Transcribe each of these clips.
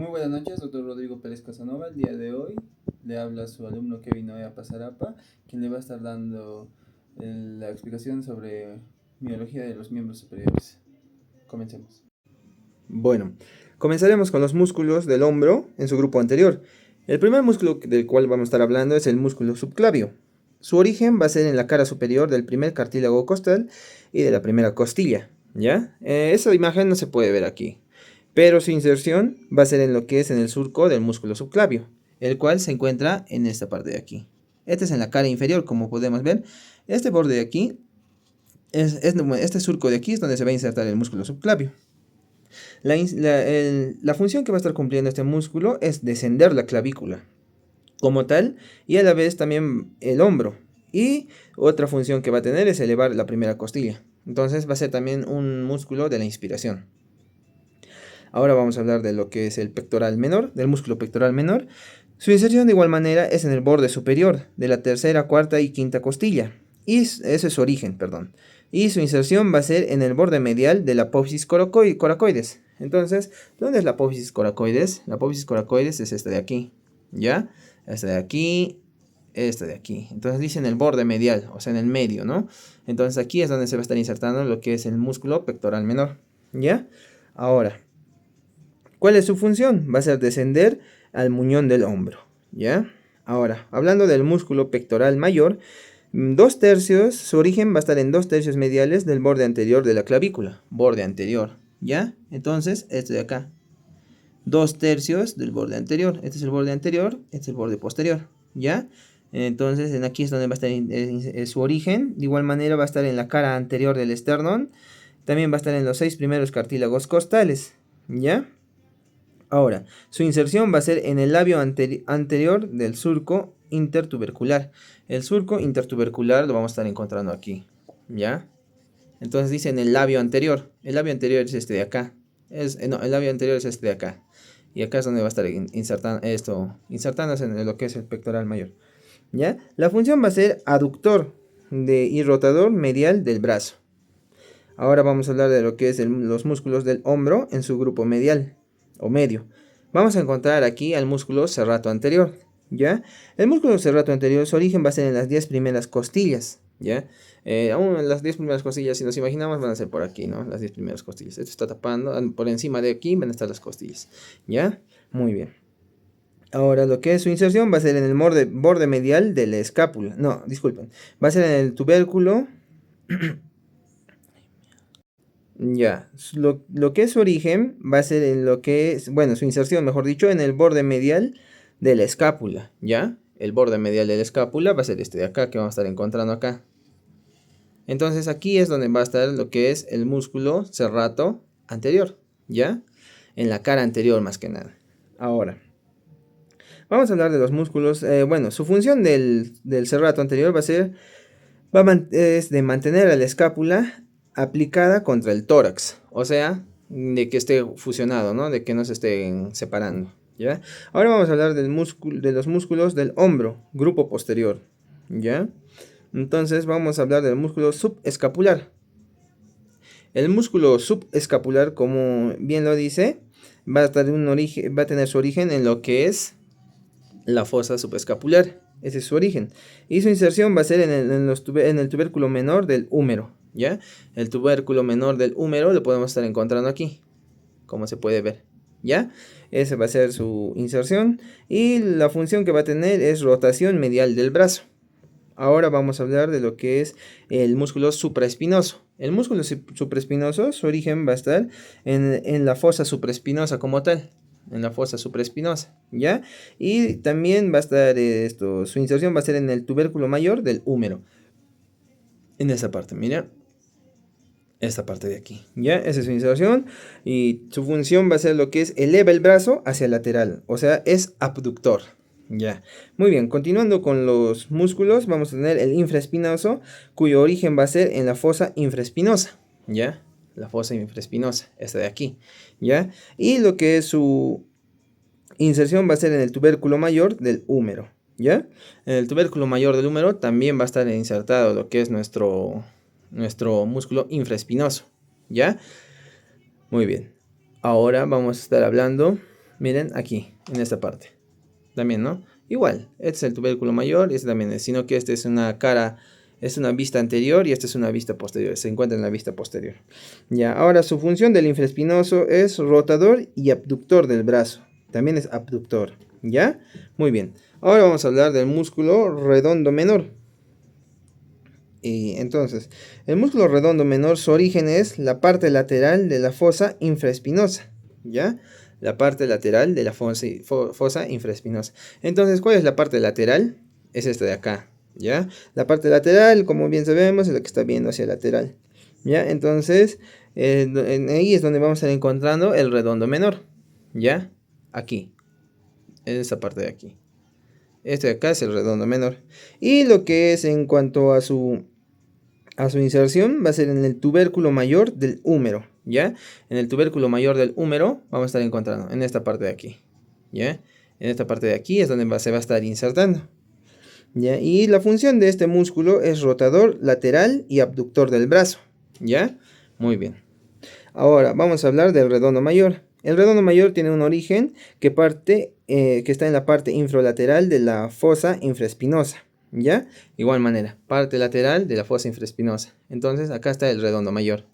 Muy buenas noches, doctor Rodrigo Pérez Casanova. El día de hoy le habla su alumno Kevin Noea Pasarapa, quien le va a estar dando la explicación sobre miología de los miembros superiores. Comencemos. Bueno, comenzaremos con los músculos del hombro en su grupo anterior. El primer músculo del cual vamos a estar hablando es el músculo subclavio. Su origen va a ser en la cara superior del primer cartílago costal y de la primera costilla, ¿ya? Esa imagen no se puede ver aquí, pero su inserción va a ser en lo que es en el surco del músculo subclavio, el cual se encuentra en esta parte de aquí. Este es en la cara inferior, como podemos ver. Este borde de aquí, este surco de aquí es donde se va a insertar el músculo subclavio. La función que va a estar cumpliendo este músculo es descender la clavícula como tal y a la vez también el hombro. Y otra función que va a tener es elevar la primera costilla. Entonces va a ser también un músculo de la inspiración. Ahora vamos a hablar de lo que es el pectoral menor, del músculo pectoral menor. Su inserción de igual manera es en el borde superior de la tercera, cuarta y quinta costilla. Y ese es su origen, perdón. Y su inserción va a ser en el borde medial de la apófisis coracoides. Entonces, ¿dónde es la apófisis coracoides? La apófisis coracoides es esta de aquí, ¿ya? Esta de aquí, esta de aquí. Entonces dice en el borde medial, o sea, en el medio, ¿no? Entonces aquí es donde se va a estar insertando lo que es el músculo pectoral menor, ¿ya? Ahora, ¿cuál es su función? Va a ser descender al muñón del hombro, ¿ya? Ahora, hablando del músculo pectoral mayor, 2/3, su origen va a estar en 2/3 mediales del borde anterior de la clavícula, borde anterior, ¿ya? Entonces, esto de acá, 2/3 del borde anterior, este es el borde anterior, este es el borde posterior, ¿ya? Entonces, aquí es donde va a estar su origen. De igual manera va a estar en la cara anterior del esternón, también va a estar en los 6 primeros cartílagos costales, ¿ya? Ahora, su inserción va a ser en el labio anterior del surco intertubercular. El surco intertubercular lo vamos a estar encontrando aquí, ¿ya? Entonces dice en el labio anterior. El labio anterior es este de acá. No, el labio anterior es este de acá. Y acá es donde va a estar insertándose en lo que es el pectoral mayor, ¿ya? La función va a ser aductor y rotador medial del brazo. Ahora vamos a hablar de lo que es los músculos del hombro en su grupo medial o medio. Vamos a encontrar aquí al músculo serrato anterior, ¿ya? El músculo serrato anterior, su origen va a ser en las 10 primeras costillas, ¿ya? Aún en las 10 primeras costillas, si nos imaginamos, van a ser por aquí, ¿no? Las 10 primeras costillas. Esto está tapando, por encima de aquí van a estar las costillas, ¿ya? Muy bien. Ahora lo que es su inserción va a ser en el borde medial de la escápula. No, disculpen. Va a ser en el tubérculo. Ya, lo que es su origen va a ser en lo que es, bueno, su inserción, mejor dicho, en el borde medial de la escápula, ¿ya? El borde medial de la escápula va a ser este de acá que vamos a estar encontrando acá. Entonces aquí es donde va a estar lo que es el músculo serrato anterior, ¿ya? En la cara anterior más que nada. Ahora, vamos a hablar de los músculos. Bueno, su función del serrato anterior va a ser, es de mantener a la escápula aplicada contra el tórax, o sea, de que esté fusionado, ¿no? De que no se estén separando, ¿ya? Ahora vamos a hablar de los músculos del hombro, grupo posterior, ¿ya? Entonces vamos a hablar del músculo subescapular. El músculo subescapular, como bien lo dice, va a tener su origen en lo que es la fosa subescapular. Ese es su origen. Y su inserción va a ser en el tubérculo menor del húmero, ¿ya? El tubérculo menor del húmero lo podemos estar encontrando aquí, como se puede ver, ¿ya? Esa va a ser su inserción. Y la función que va a tener es rotación medial del brazo. Ahora vamos a hablar de lo que es el músculo supraespinoso. El músculo supraespinoso, su origen va a estar en la fosa supraespinosa como tal. En la fosa supraespinosa, ¿ya? Y también va a estar su inserción va a ser en el tubérculo mayor del húmero. En esa parte, mira. Esta parte de aquí, ¿ya? Esa es su inserción. Y su función va a ser lo que es eleva el brazo hacia el lateral. O sea, es abductor. Ya, muy bien, continuando con los músculos, vamos a tener el infraespinoso, cuyo origen va a ser en la fosa infraespinosa, ¿ya? La fosa infraespinosa, esta de aquí, ¿ya? Y lo que es su inserción va a ser en el tubérculo mayor del húmero, ¿ya? En el tubérculo mayor del húmero también va a estar insertado lo que es nuestro músculo infraespinoso, ¿ya? Muy bien, ahora vamos a estar hablando Miren aquí, en esta parte. También, ¿no? Igual, este es el tubérculo mayor y este también es, sino que este es una cara, es una vista anterior y esta es una vista posterior, se encuentra en la vista posterior. Ya, ahora su función del infraespinoso es rotador y abductor del brazo, también es abductor, ¿ya? Muy bien, ahora vamos a hablar del músculo redondo menor. Y entonces, el músculo redondo menor, su origen es la parte lateral de la fosa infraespinosa, ¿ya? La parte lateral de la fosa infraespinosa. Entonces, ¿cuál es la parte lateral? Es esta de acá, ¿ya? La parte lateral, como bien sabemos, es la que está viendo hacia el lateral, ¿ya? Entonces, ahí es donde vamos a estar encontrando el redondo menor, ¿ya? Aquí, en esta parte de aquí. Este de acá es el redondo menor. Y lo que es en cuanto a su inserción va a ser en el tubérculo mayor del húmero, ¿ya? En el tubérculo mayor del húmero vamos a estar encontrando en esta parte de aquí, ¿ya? En esta parte de aquí es donde se va a estar insertando, ¿ya? Y la función de este músculo es rotador, lateral y abductor del brazo, ¿ya? Muy bien. Ahora vamos a hablar del redondo mayor. El redondo mayor tiene un origen que está en la parte infralateral de la fosa infraespinosa, ¿ya? Igual manera, parte lateral de la fosa infraespinosa. Entonces acá está el redondo mayor.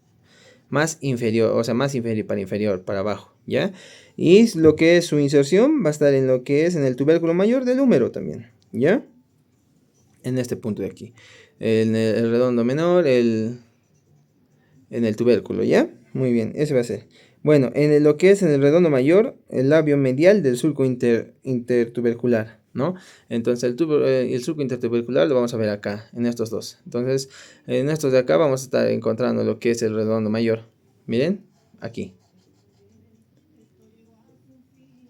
Más inferior, o sea, más inferior para inferior, para abajo, ¿ya? Y lo que es su inserción va a estar en lo que es en el tubérculo mayor del húmero también, ¿ya? En este punto de aquí. En el redondo menor, en el tubérculo, ¿ya? Muy bien, ese va a ser. Bueno, lo que es en el redondo mayor, el labio medial del surco intertubercular, ¿no? Entonces el surco intertubercular lo vamos a ver acá, en estos dos. Entonces, en estos de acá vamos a estar encontrando lo que es el redondo mayor. Miren, aquí.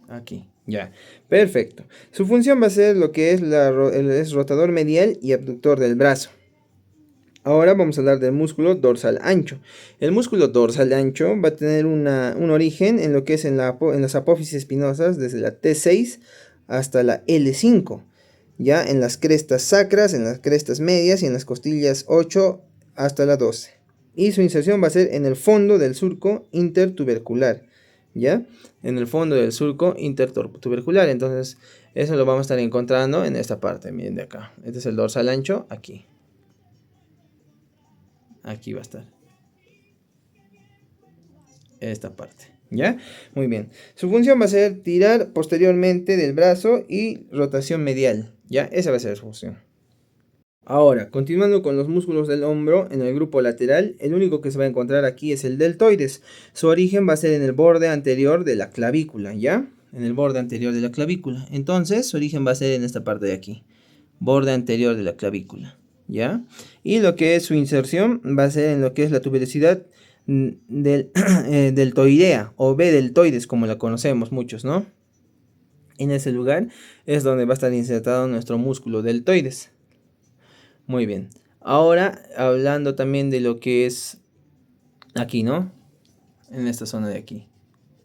Aquí, ya. Perfecto. Su función va a ser lo que es es rotador medial y abductor del brazo. Ahora vamos a hablar del músculo dorsal ancho. El músculo dorsal ancho va a tener un origen en lo que es en las apófisis espinosas, desde la T6 hasta la L5, ya en las crestas sacras, en las crestas medias y en las costillas 8 hasta la 12. Y su inserción va a ser en el fondo del surco intertubercular, ya en el fondo del surco intertubercular. Entonces, eso lo vamos a estar encontrando en esta parte, miren de acá. Este es el dorsal ancho, aquí. Aquí va a estar esta parte, ¿ya? Muy bien. Su función va a ser tirar posteriormente del brazo y rotación medial, ¿ya? Esa va a ser su función. Ahora, continuando con los músculos del hombro, en el grupo lateral, el único que se va a encontrar aquí es el deltoides. Su origen va a ser en el borde anterior de la clavícula, ¿ya? En el borde anterior de la clavícula. Entonces, su origen va a ser en esta parte de aquí, borde anterior de la clavícula, ¿ya? Y lo que es su inserción va a ser en lo que es la tuberosidad deltoidea o B deltoides, como la conocemos muchos, ¿no? En ese lugar es donde va a estar insertado nuestro músculo deltoides. Muy bien. Ahora, hablando también de lo que es aquí, ¿no? En esta zona de aquí.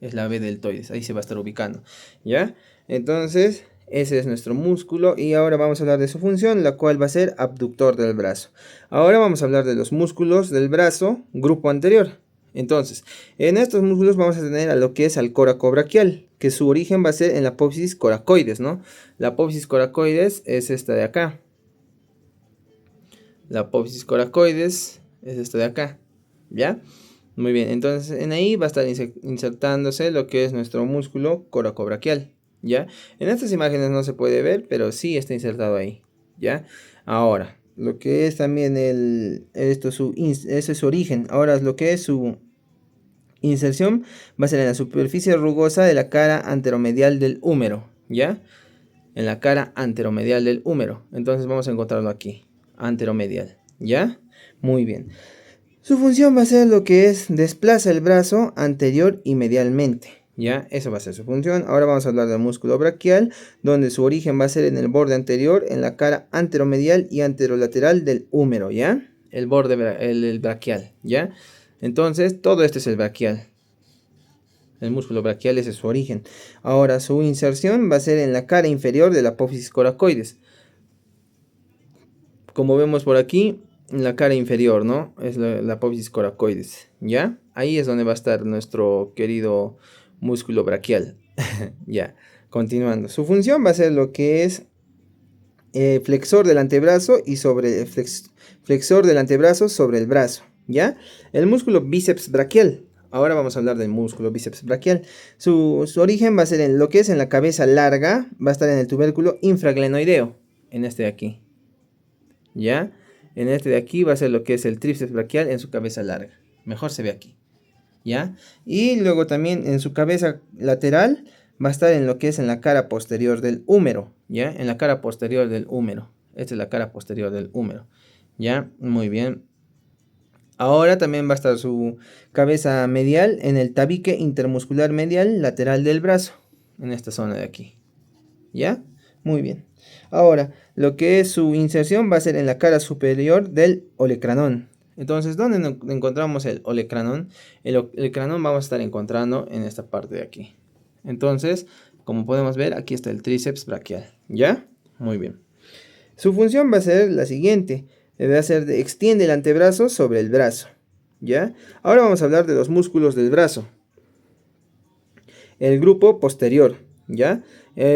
Es la B deltoides, ahí se va a estar ubicando, ¿ya? Entonces, ese es nuestro músculo y ahora vamos a hablar de su función, la cual va a ser abductor del brazo. Ahora vamos a hablar de los músculos del brazo, grupo anterior. Entonces, en estos músculos vamos a tener a lo que es al coracobraquial, que su origen va a ser en la apófisis coracoides, ¿no? La apófisis coracoides es esta de acá. La apófisis coracoides es esta de acá, ¿ya? Muy bien, entonces en ahí va a estar insertándose lo que es nuestro músculo coracobraquial, ¿ya? En estas imágenes no se puede ver, pero sí está insertado ahí, ¿ya? Ahora, lo que es también ese es su origen. Ahora, lo que es su inserción va a ser en la superficie rugosa de la cara anteromedial del húmero, ¿ya? En la cara anteromedial del húmero. Entonces vamos a encontrarlo aquí, anteromedial, ¿ya? Muy bien. Su función va a ser lo que es desplaza el brazo anterior y medialmente, ¿ya? Eso va a ser su función. Ahora vamos a hablar del músculo braquial, donde su origen va a ser en el borde anterior, en la cara anteromedial y anterolateral del húmero, ¿ya? El borde, el braquial, ¿ya? Entonces, todo esto es el braquial. El músculo braquial ese es su origen. Ahora, su inserción va a ser en la cara inferior de la apófisis coracoides. Como vemos por aquí, en la cara inferior, ¿no? Es la apófisis coracoides, ¿ya? Ahí es donde va a estar nuestro querido músculo braquial. Ya, continuando. Su función va a ser lo que es flexor del antebrazo y sobre flexor del antebrazo sobre el brazo, ¿ya? El músculo bíceps braquial. Ahora vamos a hablar del músculo bíceps braquial. Su origen va a ser en lo que es en la cabeza larga, va a estar en el tubérculo infraglenoideo, en este de aquí, ¿ya? En este de aquí va a ser lo que es el tríceps braquial en su cabeza larga. Mejor se ve aquí, ¿ya? Y luego también en su cabeza lateral va a estar en lo que es en la cara posterior del húmero, ¿ya? En la cara posterior del húmero. Esta es la cara posterior del húmero, ¿ya? Muy bien. Ahora también va a estar su cabeza medial en el tabique intermuscular medial lateral del brazo, en esta zona de aquí, ¿ya? Muy bien. Ahora, lo que es su inserción va a ser en la cara superior del olecranón. Entonces, ¿dónde encontramos el olecranón? El olecranón vamos a estar encontrando en esta parte de aquí. Entonces, como podemos ver, aquí está el tríceps braquial, ¿ya? Muy bien. Su función va a ser la siguiente. Va a ser extiende el antebrazo sobre el brazo, ¿ya? Ahora vamos a hablar de los músculos del brazo. El grupo posterior, ¿ya?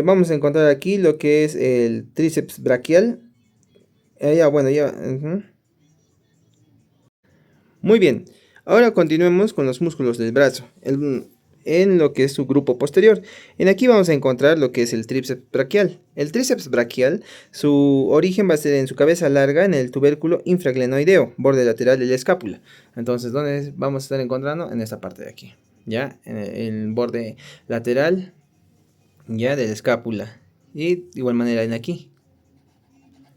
Vamos a encontrar aquí lo que es el tríceps braquial. Bueno, ya. Muy bien. Ahora continuemos con los músculos del brazo. En lo que es su grupo posterior. En aquí vamos a encontrar lo que es el tríceps braquial. El tríceps braquial, su origen va a ser en su cabeza larga, en el tubérculo infraglenoideo, borde lateral de la escápula. Entonces, ¿dónde vamos a estar encontrando? En esta parte de aquí, ¿ya? En el borde lateral, ya, de la escápula. Y de igual manera en aquí,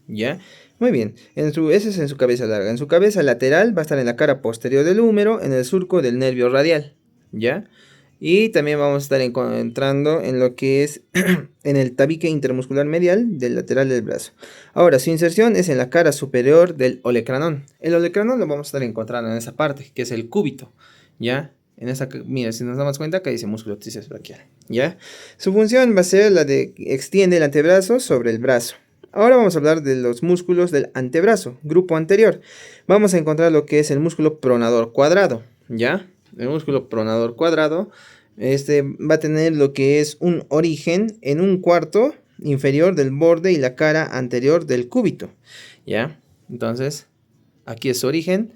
¿ya? Muy bien, ese es en su cabeza larga. En su cabeza lateral va a estar en la cara posterior del húmero, en el surco del nervio radial, ¿ya? Y también vamos a estar encontrando en lo que es en el tabique intermuscular medial del lateral del brazo. Ahora, su inserción es en la cara superior del olecranón. El olecranón lo vamos a estar encontrando en esa parte, que es el cúbito, ¿ya? Mira, si nos damos cuenta, acá dice músculo tríceps braquial, ¿ya? Su función va a ser la de extiende el antebrazo sobre el brazo. Ahora vamos a hablar de los músculos del antebrazo, grupo anterior. Vamos a encontrar lo que es el músculo pronador cuadrado, ¿ya? El músculo pronador cuadrado, va a tener lo que es un origen en un cuarto inferior del borde y la cara anterior del cúbito, ¿ya? Entonces, aquí es su origen.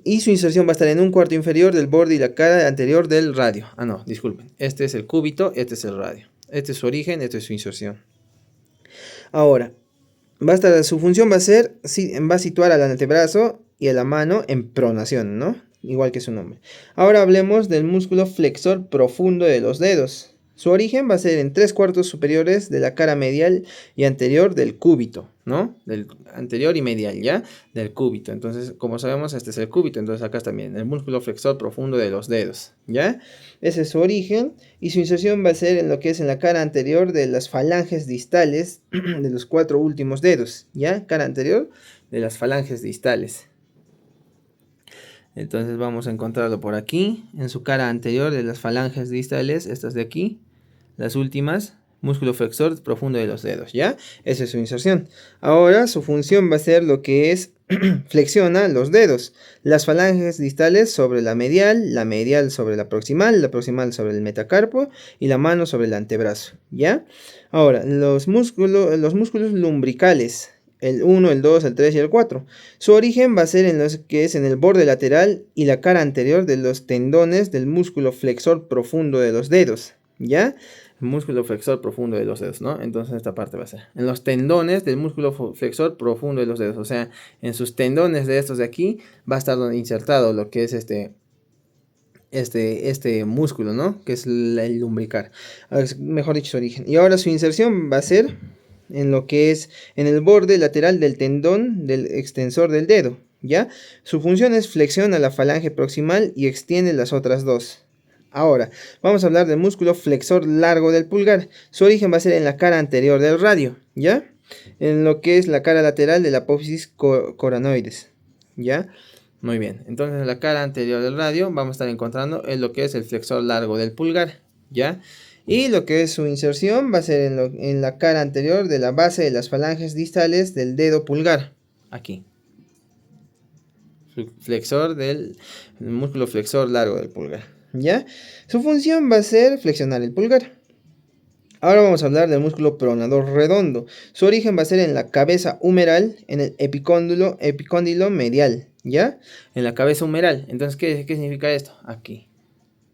Y su inserción va a estar en un cuarto inferior del borde y la cara anterior del radio. Ah, no, disculpen. Este es el cúbito, este es el radio. Este es su origen, este es su inserción. Ahora, su función va a situar al antebrazo y a la mano en pronación, ¿no? Igual que su nombre. Ahora hablemos del músculo flexor profundo de los dedos. Su origen va a ser en 3/4 superiores de la cara medial y anterior del cúbito, ¿no? Del anterior y medial, ¿ya? Del cúbito. Entonces, como sabemos, este es el cúbito. Entonces, acá también el músculo flexor profundo de los dedos, ¿ya? Ese es su origen. Y su inserción va a ser en lo que es en la cara anterior de las falanges distales de los 4 últimos dedos, ¿ya? Cara anterior de las falanges distales. Entonces vamos a encontrarlo por aquí, en su cara anterior de las falanges distales, estas de aquí, las últimas, músculo flexor profundo de los dedos, ¿ya? Esa es su inserción. Ahora su función va a ser lo que es flexiona los dedos, las falanges distales sobre la medial sobre la proximal sobre el metacarpo y la mano sobre el antebrazo, ¿ya? Ahora, los músculos lumbricales, el 1, el 2, el 3 y el 4. Su origen va a ser en lo que es en el borde lateral y la cara anterior de los tendones del músculo flexor profundo de los dedos, ¿ya? El músculo flexor profundo de los dedos, ¿no? Entonces esta parte va a ser en los tendones del músculo flexor profundo de los dedos, o sea, en sus tendones de estos de aquí va a estar insertado lo que es este músculo, ¿no? Que es el lumbrical, mejor dicho, su origen. Y ahora su inserción va a ser en lo que es en el borde lateral del tendón del extensor del dedo, ¿ya? Su función es flexiona la falange proximal y extiende las otras dos. Ahora, vamos a hablar del músculo flexor largo del pulgar. Su origen va a ser en la cara anterior del radio, ¿ya? En lo que es la cara lateral de la apófisis coranoides, ¿ya? Muy bien, entonces en la cara anterior del radio vamos a estar encontrando lo que es el flexor largo del pulgar, ¿ya? Y lo que es su inserción va a ser en la cara anterior de la base de las falanges distales del dedo pulgar, aquí. El músculo flexor largo del pulgar, ¿ya? Su función va a ser flexionar el pulgar. Ahora vamos a hablar del músculo pronador redondo. Su origen va a ser en la cabeza humeral, en el epicóndilo medial, ¿ya? En la cabeza humeral. Entonces, ¿qué significa esto? Aquí,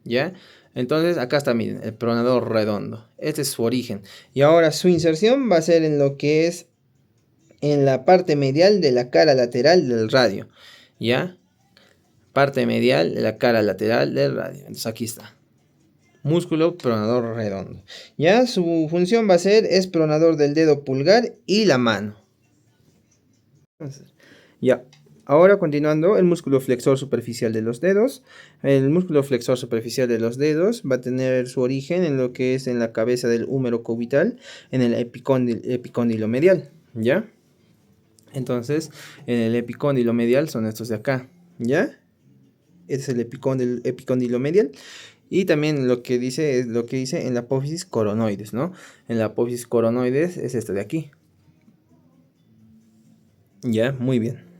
¿ya? Entonces, acá está, miren, el pronador redondo. Este es su origen. Y ahora su inserción va a ser en lo que es en la parte medial de la cara lateral del radio, ¿ya? Parte medial de la cara lateral del radio. Entonces, aquí está. Músculo pronador redondo. Ya su función va a ser es pronador del dedo pulgar y la mano. Ya. Ahora continuando, el músculo flexor superficial de los dedos. El músculo flexor superficial de los dedos va a tener su origen en lo que es en la cabeza del húmero cubital, en el epicóndilo medial, ¿ya? Entonces, en el epicóndilo medial son estos de acá, ¿ya? Este es el epicóndilo medial. Y también lo que dice es lo que dice en la apófisis coronoides, ¿no? En la apófisis coronoides es esta de aquí. Ya, muy bien.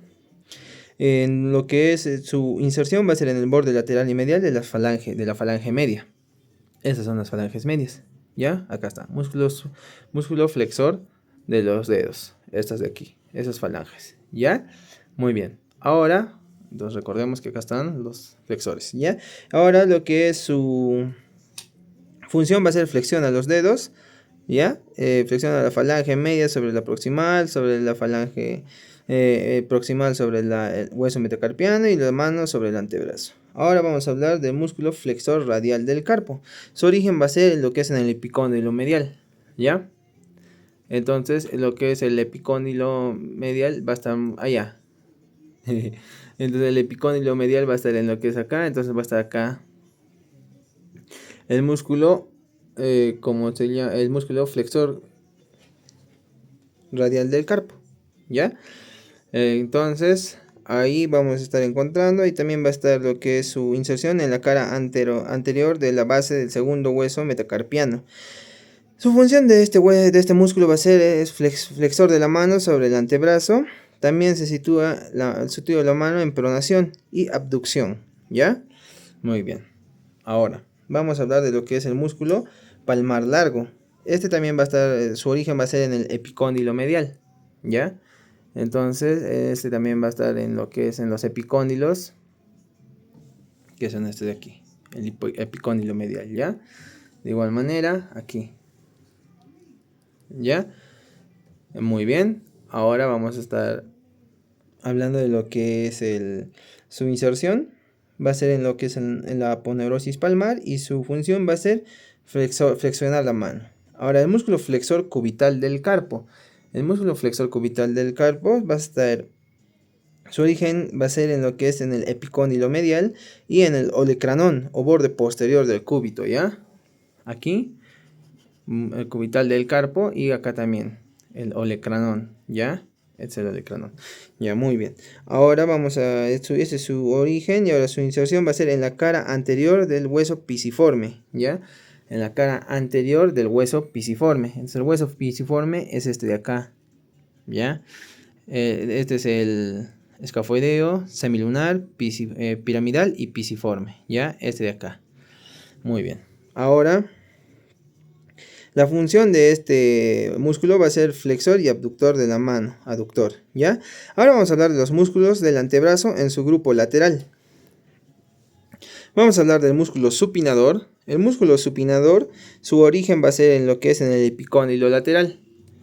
En lo que es su inserción va a ser en el borde lateral y medial de la falange media. Esas son las falanges medias. Ya, acá está. Músculo flexor de los dedos. Estas de aquí. Esas falanges. Ya, muy bien. Ahora, entonces recordemos que acá están los flexores. Ya, ahora lo que es su función va a ser flexiona los dedos. ¿Ya? Flexiona la falange media sobre la proximal, sobre la falange proximal sobre el hueso metacarpiano y la mano sobre el antebrazo. Ahora vamos a hablar del músculo flexor radial del carpo. Su origen va a ser lo que es en el epicóndilo medial, ¿ya? Entonces, lo que es el epicóndilo medial va a estar allá. Entonces, el epicóndilo medial va a estar en lo que es acá, entonces va a estar acá. El músculo como se llama, el músculo flexor radial del carpo, ¿ya? Entonces, ahí vamos a estar encontrando y también va a estar lo que es su inserción en la cara anterior de la base del segundo hueso metacarpiano. Su función de este músculo va a ser es flexor de la mano sobre el antebrazo. También se sitúa el sitio de la mano en pronación y abducción, ¿ya? Muy bien. Ahora, vamos a hablar de lo que es el músculo palmar largo. Este también va a estar, su origen va a ser en el epicóndilo medial, ¿ya? Entonces, este también va a estar en lo que es en los epicóndilos, que son este de aquí, el epicóndilo medial, ¿ya? De igual manera, aquí, ¿ya? Muy bien. Ahora vamos a estar hablando de lo que es su inserción. Va a ser en lo que es en la aponeurosis palmar y su función va a ser flexionar la mano. Ahora, el músculo flexor cubital del carpo. El músculo flexor cubital del carpo va a estar, su origen va a ser en lo que es en el epicóndilo medial y en el olecranón o borde posterior del cúbito, ¿ya? Aquí, el cubital del carpo y acá también el olecranón, ¿ya? Este es el olecranón. Ya, muy bien. Ahora vamos a, este es su origen y ahora su inserción va a ser en la cara anterior del hueso pisiforme, ¿ya? En la cara anterior del hueso pisiforme. Entonces el hueso pisiforme es este de acá, ¿ya? Este es el escafoideo, semilunar, piramidal y pisiforme, ¿ya? Este de acá. Muy bien. Ahora, la función de este músculo va a ser flexor y abductor de la mano, aductor, ¿ya? Ahora vamos a hablar de los músculos del antebrazo en su grupo lateral. Vamos a hablar del músculo supinador. El músculo supinador, su origen va a ser en lo que es en el epicóndilo lateral,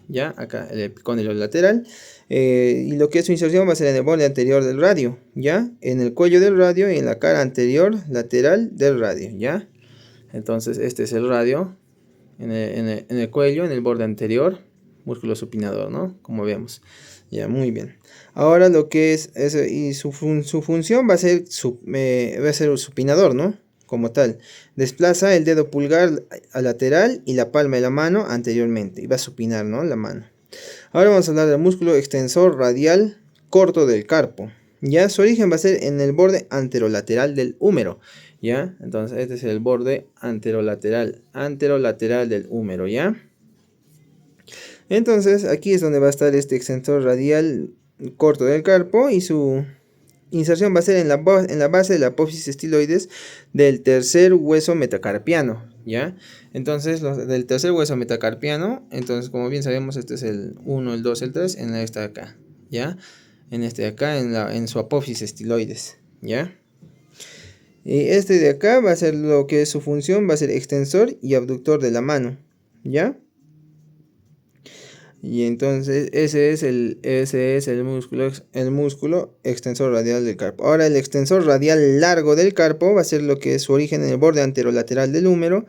¿ya? Acá, el epicóndilo lateral. Y lo que es su inserción va a ser en el borde anterior del radio, ¿ya? En el cuello del radio y en la cara anterior lateral del radio, ¿ya? Entonces, este es el radio. En el cuello, en el borde anterior, músculo supinador, ¿no? Como vemos. Ya, muy bien. Ahora lo que es y su función va a ser supinador, ¿no? Como tal. Desplaza el dedo pulgar a lateral y la palma de la mano anteriormente. Y va a supinar, ¿no? La mano. Ahora vamos a hablar del músculo extensor radial corto del carpo. Ya, su origen va a ser en el borde anterolateral del húmero. ¿Ya? Entonces este es el borde anterolateral del húmero, ¿ya? Entonces aquí es donde va a estar este extensor radial corto del carpo y su inserción va a ser en la base de la apófisis estiloides del tercer hueso metacarpiano, ¿ya? Entonces, del tercer hueso metacarpiano, entonces como bien sabemos, este es el 1, el 2, el 3, en esta de acá, ¿ya? En este de acá, en su apófisis estiloides, ¿ya? Y este de acá va a ser lo que es su función, va a ser extensor y abductor de la mano, ¿ya? Y entonces ese es el músculo extensor radial del carpo. Ahora el extensor radial largo del carpo va a ser lo que es su origen en el borde anterolateral del húmero.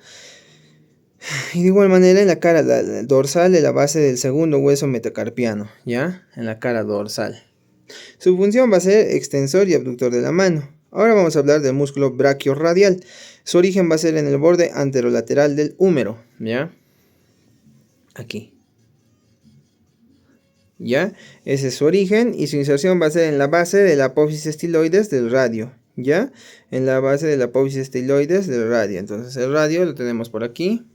Y de igual manera en la cara dorsal de la base del segundo hueso metacarpiano, ¿ya? En la cara dorsal. Su función va a ser extensor y abductor de la mano. Ahora vamos a hablar del músculo brachiorradial. Su origen va a ser en el borde anterolateral del húmero, ¿ya? Aquí. ¿Ya? Ese es su origen y su inserción va a ser en la base de la apófisis estiloides del radio, ¿ya? En la base de la apófisis estiloides del radio. Entonces el radio lo tenemos por aquí.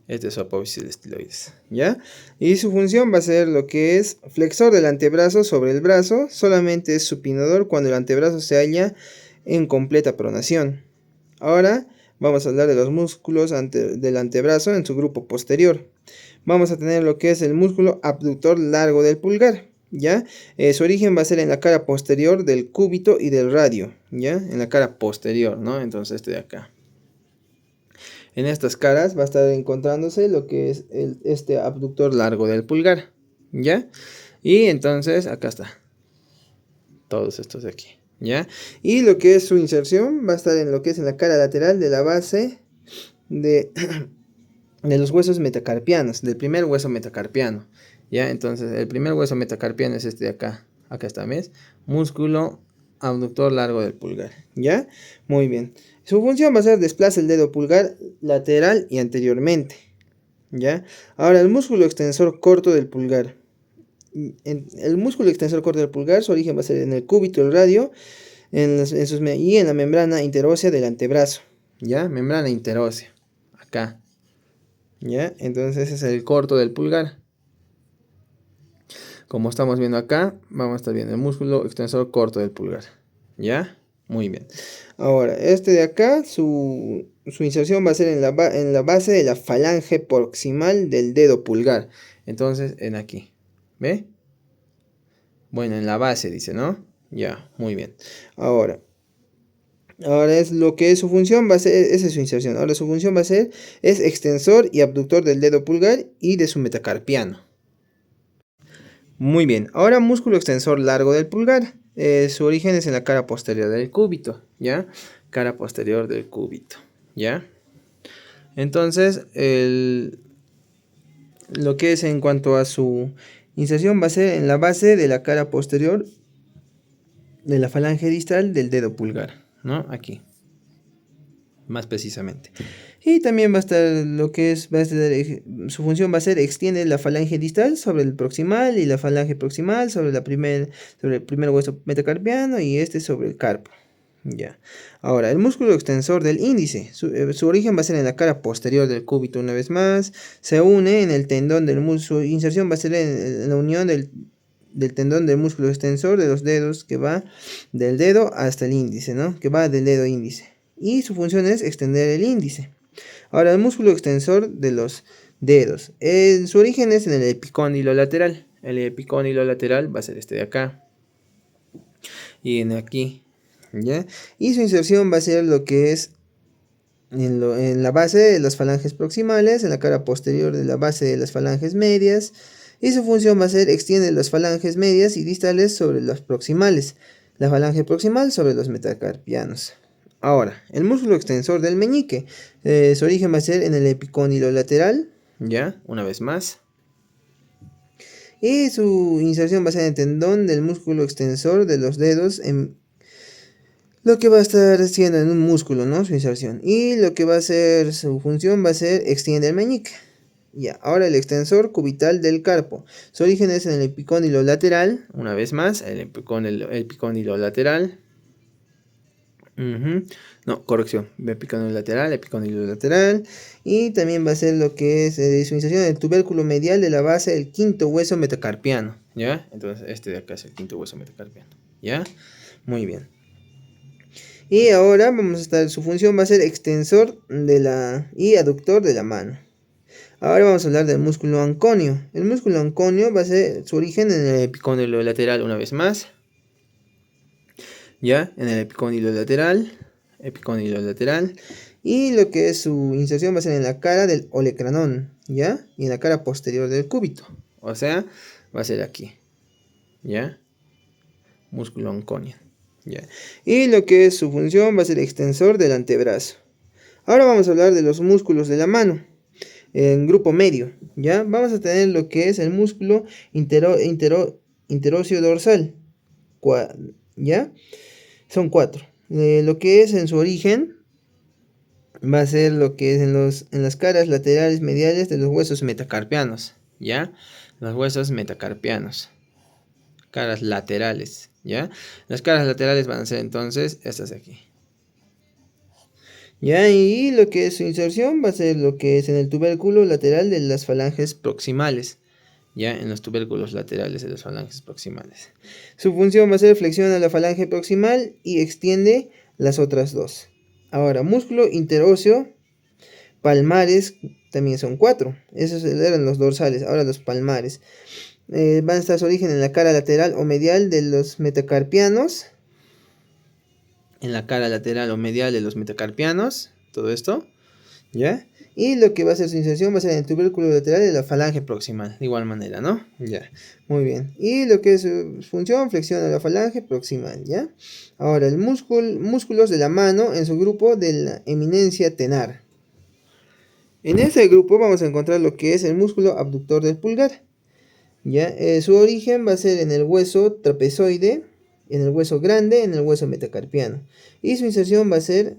Este es su apófisis estiloides, ¿ya? Y su función va a ser lo que es flexor del antebrazo sobre el brazo. Solamente es supinador cuando el antebrazo se halla en completa pronación. Ahora vamos a hablar de los músculos del antebrazo en su grupo posterior. Vamos a tener lo que es el músculo abductor largo del pulgar, ¿ya? Su origen va a ser en la cara posterior del cúbito y del radio, ¿ya? En la cara posterior, ¿no? Entonces este de acá. En estas caras va a estar encontrándose lo que es este abductor largo del pulgar, ¿ya? Y entonces acá está. Todos estos de aquí, ¿ya? Y lo que es su inserción va a estar en lo que es en la cara lateral de la base de los huesos metacarpianos, del primer hueso metacarpiano, ¿ya? Entonces, el primer hueso metacarpiano es este de acá. Acá está, ¿ves? Músculo abductor largo del pulgar, ¿ya? Muy bien. Su función va a ser desplaza el dedo pulgar lateral y anteriormente, ¿ya? Ahora, el músculo extensor corto del pulgar. El músculo extensor corto del pulgar, su origen va a ser en el cúbito del radio y en la membrana interósea del antebrazo, ¿ya? Membrana interósea, acá. ¿Ya? Entonces ese es el corto del pulgar. Como estamos viendo acá, vamos a estar viendo el músculo extensor corto del pulgar, ¿ya? Muy bien. Ahora, este de acá, su inserción va a ser en la base de la falange proximal del dedo pulgar. Entonces, en aquí, ¿ve? Bueno, en la base dice, ¿no? Ya, muy bien. Ahora es lo que es su función, va a ser, esa es su inserción. Ahora su función va a ser, es extensor y abductor del dedo pulgar y de su metacarpiano. Muy bien, ahora músculo extensor largo del pulgar. Su origen es en la cara posterior del cúbito, ¿ya? Cara posterior del cúbito, ¿ya? Entonces, lo que es en cuanto a su inserción va a ser en la base de la cara posterior de la falange distal del dedo pulgar, ¿no? Aquí, más precisamente. Y también va a estar lo que es, su función va a ser extiende la falange distal sobre el proximal y la falange proximal sobre el primer hueso metacarpiano y este sobre el carpo. Ya. Ahora, el músculo extensor del índice, su origen va a ser en la cara posterior del cúbito una vez más, se une en el tendón del músculo, su inserción va a ser en la unión del tendón del músculo extensor de los dedos que va del dedo hasta el índice, ¿no? Que va del dedo índice. Y su función es extender el índice. Ahora, el músculo extensor de los dedos. Su origen es en el epicóndilo lateral. El epicóndilo lateral va a ser este de acá. Y en aquí, ¿ya? Y su inserción va a ser lo que es en la base de las falanges proximales, en la cara posterior de la base de las falanges medias. Y su función va a ser extiende las falanges medias y distales sobre las proximales. La falange proximal sobre los metacarpianos. Ahora, el músculo extensor del meñique. Su origen va a ser en el epicóndilo lateral. Ya, una vez más. Y su inserción va a ser en el tendón del músculo extensor de los dedos. Lo que va a estar siendo en un músculo, ¿no? Su inserción. Y lo que va a ser su función va a ser extiende el meñique. Ya, ahora el extensor cubital del carpo. Su origen es en el epicóndilo lateral. Una vez más, el epicóndilo lateral. No, corrección. Epicóndilo lateral. Y también va a ser lo que es su inserción en el tubérculo medial de la base del quinto hueso metacarpiano. ¿Ya? Entonces este de acá es el quinto hueso metacarpiano. ¿Ya? Muy bien. Y ahora su función va a ser extensor y aductor de la mano. Ahora vamos a hablar del músculo anconio. El músculo anconio va a ser su origen en el epicóndilo lateral una vez más. Ya, en el epicóndilo lateral. Y lo que es su inserción va a ser en la cara del olecranón, ¿ya? Y en la cara posterior del cúbito. O sea, va a ser aquí, ¿ya? Músculo anconio, ¿ya? Y lo que es su función va a ser extensor del antebrazo. Ahora vamos a hablar de los músculos de la mano. En grupo medio, ¿ya? Vamos a tener lo que es el músculo interóseo dorsal, ¿ya? Son 4. Lo que es en su origen va a ser lo que es en las caras laterales mediales de los huesos metacarpianos, ¿ya? Los huesos metacarpianos, caras laterales, ¿ya? Las caras laterales van a ser entonces estas de aquí. Ya, y lo que es su inserción va a ser lo que es en el tubérculo lateral de las falanges proximales. Ya, en los tubérculos laterales de las falanges proximales. Su función va a ser flexiona la falange proximal y extiende las otras dos. Ahora, músculo interóseo palmares también son 4. Esos eran los dorsales, ahora los palmares. Van a estar su origen en la cara lateral o medial de los metacarpianos. En la cara lateral o medial de los metacarpianos, todo esto, ¿ya? Y lo que va a ser su inserción va a ser en el tubérculo lateral de la falange proximal, de igual manera, ¿no? Ya, muy bien. Y lo que es su función, flexiona la falange proximal, ¿ya? Ahora, el músculos de la mano en su grupo de la eminencia tenar. En ese grupo vamos a encontrar lo que es el músculo abductor del pulgar, ¿ya? Su origen va a ser en el hueso trapezoide, en el hueso grande, en el hueso metacarpiano. Y su inserción va a ser,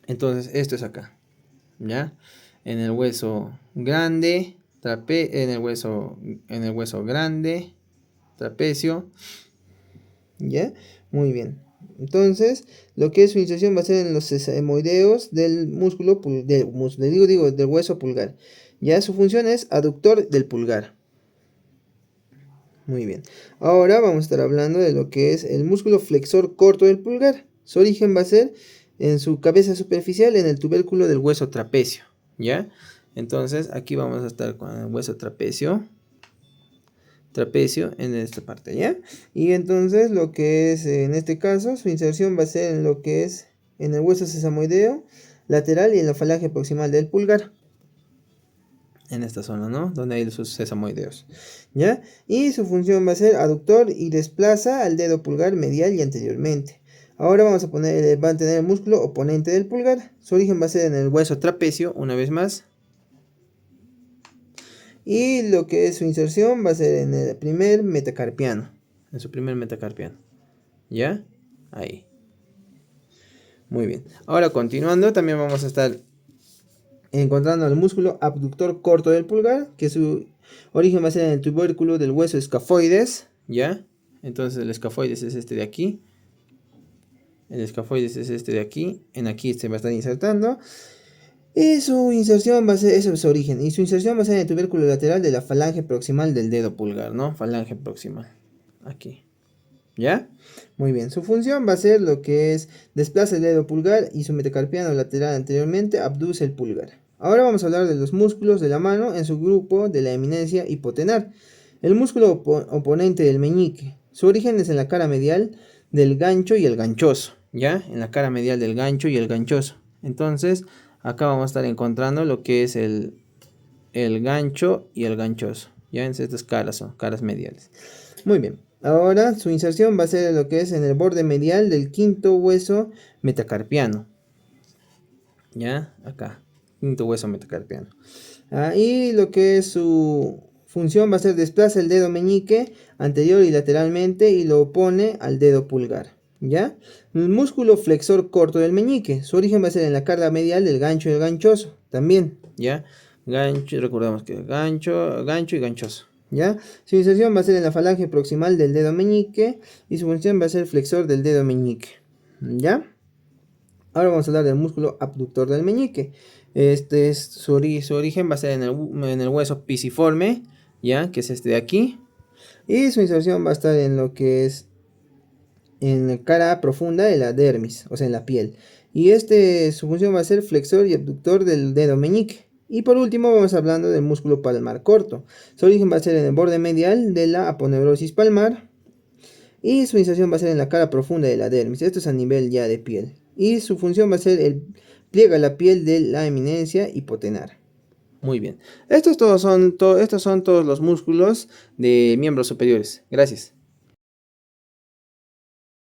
entonces, esto es acá, ¿ya? En el hueso grande, en el hueso grande, trapecio, ¿ya? Muy bien. Entonces, lo que es su inserción va a ser en los sesamoideos del músculo, del hueso pulgar. Ya su función es aductor del pulgar. Muy bien. Ahora vamos a estar hablando de lo que es el músculo flexor corto del pulgar. Su origen va a ser en su cabeza superficial en el tubérculo del hueso trapecio, ¿ya? Entonces aquí vamos a estar con el hueso trapecio en esta parte, ¿ya? Y entonces lo que es en este caso, su inserción va a ser en lo que es en el hueso sesamoideo lateral y en la falange proximal del pulgar. En esta zona, ¿no? Donde hay sus sesamoideos, ¿ya? Y su función va a ser aductor y desplaza al dedo pulgar medial y anteriormente. Ahora va a tener el músculo oponente del pulgar. Su origen va a ser en el hueso trapecio, una vez más. Y lo que es su inserción va a ser en el primer metacarpiano. En su primer metacarpiano. ¿Ya? Ahí. Muy bien. Ahora continuando, también vamos a estar encontrando el músculo abductor corto del pulgar, que su origen va a ser en el tubérculo del hueso escafoides, ¿ya? Entonces el escafoides es este de aquí. El escafoides es este de aquí. En aquí se va a estar insertando. Y su inserción va a ser, eso es su origen. Y su inserción va a ser en el tubérculo lateral de la falange proximal del dedo pulgar, ¿no? Falange proximal. Aquí. ¿Ya? Muy bien. Su función va a ser lo que es desplaza el dedo pulgar y su metacarpiano lateral anteriormente abduce el pulgar. Ahora vamos a hablar de los músculos de la mano en su grupo de la eminencia hipotenar. El músculo oponente del meñique. Su origen es en la cara medial del gancho y el ganchoso. ¿Ya? En la cara medial del gancho y el ganchoso. Entonces, acá vamos a estar encontrando lo que es el gancho y el ganchoso. Ya en estas caras son caras mediales. Muy bien. Ahora su inserción va a ser lo que es en el borde medial del quinto hueso metacarpiano. Ya, acá. Quinto hueso metacarpiano. Y lo que es su función va a ser desplaza el dedo meñique anterior y lateralmente y lo opone al dedo pulgar. ¿Ya? El músculo flexor corto del meñique. Su origen va a ser en la cara medial del gancho y el ganchoso. También, ¿ya? Gancho, recordemos que gancho y ganchoso. ¿Ya? Su inserción va a ser en la falange proximal del dedo meñique y su función va a ser flexor del dedo meñique. ¿Ya? Ahora vamos a hablar del músculo abductor del meñique. Este es su origen va a ser en el hueso pisiforme, ¿ya? Que es este de aquí. Y su inserción va a estar en lo que es en la cara profunda de la dermis, o sea, en la piel. Y su función va a ser flexor y abductor del dedo meñique. Y por último vamos hablando del músculo palmar corto. Su origen va a ser en el borde medial de la aponeurosis palmar. Y su inserción va a ser en la cara profunda de la dermis. Esto es a nivel ya de piel. Y su función va a ser el pliega la piel de la eminencia hipotenar. Muy bien. Estos son todos los músculos de miembros superiores. Gracias.